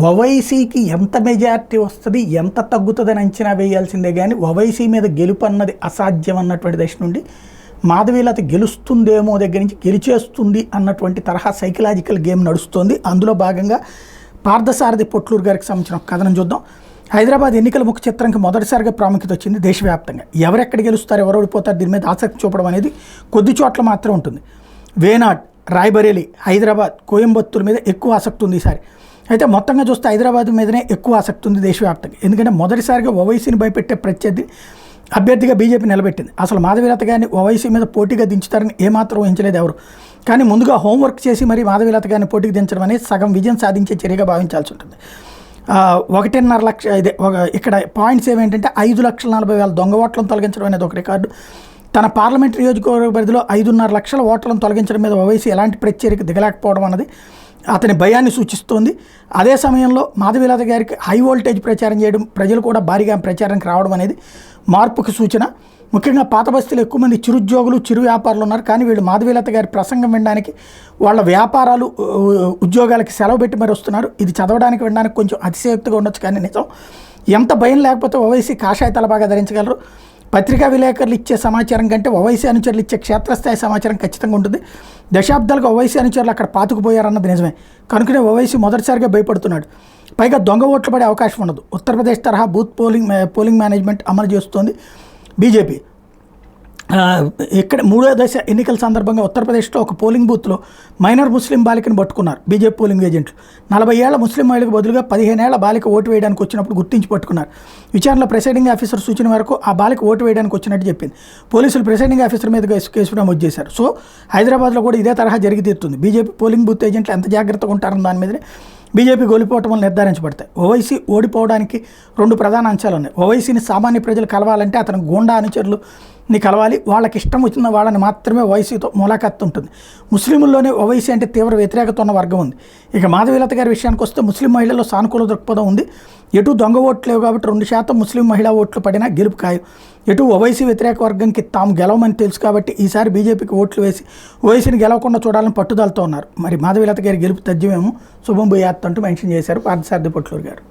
ఓవైసీకి ఎంత మెజారిటీ వస్తుంది, ఎంత తగ్గుతుందని అంచనా వేయాల్సిందే కానీ ఓవైసీ మీద గెలుపు అన్నది అసాధ్యం అన్నటువంటి దశ నుండి మాధవీలత గెలుస్తుందేమో దగ్గర నుంచి గెలిచేస్తుంది అన్నటువంటి తరహా సైకలాజికల్ గేమ్ నడుస్తుంది. అందులో భాగంగా పార్థసారథి పొట్లూరు గారికి సంబంధించిన ఒక కథనం చూద్దాం. హైదరాబాద్ ఎన్నికల ముఖ చిత్రానికి మొదటిసారిగా ప్రాముఖ్యత వచ్చింది దేశవ్యాప్తంగా. ఎవరెక్కడ గెలుస్తారు, ఎవరు ఓడిపోతారు, దీని మీద ఆసక్తి చూపడం అనేది కొద్ది చోట్ల మాత్రం ఉంటుంది. వేనాడ్, రాయ్బరేలీ, హైదరాబాద్, కోయంబత్తూరు మీద ఎక్కువ ఆసక్తి ఉంది ఈసారి. అయితే మొత్తంగా చూస్తే హైదరాబాద్ మీదనే ఎక్కువ ఆసక్తి ఉంది దేశవ్యాప్తంగా. ఎందుకంటే మొదటిసారిగా ఓవైసీని భయపెట్టే ప్రత్యర్థి అభ్యర్థిగా బీజేపీ నిలబెట్టింది. అసలు మాధవీలత గారిని ఓవైసీ మీద పోటీగా దించుతారని ఏమాత్రం ఊహించలేదు ఎవరు. కానీ ముందుగా హోంవర్క్ చేసి మరి మాధవీలత గారిని పోటీకి దించడం అనేది సగం విజయం సాధించే చర్యగా భావించాల్సి ఉంటుంది. 1.5 లక్ష ఇదే ఇక్కడ పాయింట్స్ ఏమేంటంటే 5,40,000 దొంగ ఓట్లను తొలగించడం అనేది ఒక రికార్డు. తన పార్లమెంట్ నియోజకవర్గ పరిధిలో 5.5 లక్షల ఓట్లను తొలగించడం మీద ఓవైసీ ఎలాంటి ప్రత్యేక దిగలేకపోవడం అన్నది అతని భయాన్ని సూచిస్తోంది. అదే సమయంలో మాధవీలత గారికి హై వోల్టేజ్ ప్రచారం చేయడం, ప్రజలు కూడా భారీగా ప్రచారానికి రావడం అనేది మార్పుకు సూచన. ముఖ్యంగా పాత బస్తీలో ఎక్కువ మంది చిరుద్యోగులు, చిరు వ్యాపారులు ఉన్నారు. కానీ వీళ్ళు మాధవీలత గారి ప్రసంగం వినడానికి వాళ్ళ వ్యాపారాలు, ఉద్యోగాలకి సెలవు పెట్టి మరి వస్తున్నారు. ఇది చదవడానికి వినడానికి కొంచెం అతిశయోక్తిగా ఉండొచ్చు, కానీ నిజం. ఎంత భయం లేకపోతే ఓవైసీ కాషాయ తలబాగా ధరించగలరు. పత్రికా విలేకరులు ఇచ్చే సమాచారం కంటే ఓవైసీ అనుచరులు ఇచ్చే క్షేత్రస్థాయి సమాచారం ఖచ్చితంగా ఉంటుంది. దశాబ్దాలుగా ఓవైసీ అనుచరులు అక్కడ పాతుకుపోయారన్నది నిజమే. కనుకనే ఓవైసీ మొదటిసారిగా భయపడుతున్నాడు. పైగా దొంగ ఓట్లు పడే అవకాశం ఉండదు. ఉత్తరప్రదేశ్ తరహా బూత్ పోలింగ్ మేనేజ్మెంట్ అమలు చేస్తోంది బీజేపీ. ఇక్కడ 3వ దశ ఎన్నికల సందర్భంగా ఉత్తరప్రదేశ్లో ఒక పోలింగ్ బూత్లో మైనర్ ముస్లిం బాలికను పట్టుకున్నారు బీజేపీ పోలింగ్ ఏజెంట్లు. 40 ఏళ్ల ముస్లిం మహిళకు బదులుగా 15 ఏళ్ల బాలిక ఓటు వేయడానికి వచ్చినప్పుడు గుర్తించి పట్టుకున్నారు. విచారణలో ప్రిసైడింగ్ ఆఫీసర్ సూచన వరకు ఆ బాలిక ఓటు వేయడానికి వచ్చినట్టు చెప్పింది. పోలీసులు ప్రిసైడింగ్ ఆఫీసర్ మీద కేసు నమోదు చేశారు. సో హైదరాబాద్లో కూడా ఇదే తరహా జరిగి తీరుతుంది. బీజేపీ పోలింగ్ బూత్ ఏజెంట్లు ఎంత జాగ్రత్తగా ఉంటారన్న దాని మీదనే బీజేపీ గెలిపోవటం వల్ల నిర్ధారించబడతాయి. ఓవైసీ ఓడిపోవడానికి 2 ప్రధాన అంశాలు ఉన్నాయి. ఓవైసీని సామాన్య ప్రజలు కలవాలంటే అతను గూండా అనుచరులని కలవాలి. వాళ్ళకి ఇష్టం వచ్చిన వాళ్ళని మాత్రమే ఓవైసీతో ములాఖత్తు ఉంటుంది. ముస్లింల్లోనే ఓవైసీ అంటే తీవ్ర వ్యతిరేకత ఉన్న వర్గం ఉంది. ఇక మాధవీలత గారి విషయానికి వస్తే ముస్లిం మహిళల్లో సానుకూల దృక్పథం ఉంది. ఎటు దొంగ ఓట్లు లేవు కాబట్టి 2% ముస్లిం మహిళా ఓట్లు పడినా గెలుపు ఖాయం. ఎటు ఓవైసీ వ్యతిరేక వర్గంకి తాము గెలవమని తెలుసు కాబట్టి ఈసారి బీజేపీకి ఓట్లు వేసి ఓవైసీని గెలవకుండా చూడాలని పట్టుదలతో ఉన్నారు. మరి మాధవీలత గారి గెలుపు తథ్యమేమో శుభం భూయాత్ అంటూ మెన్షన్ చేశారు పార్థసారథి పొట్లూరు గారు.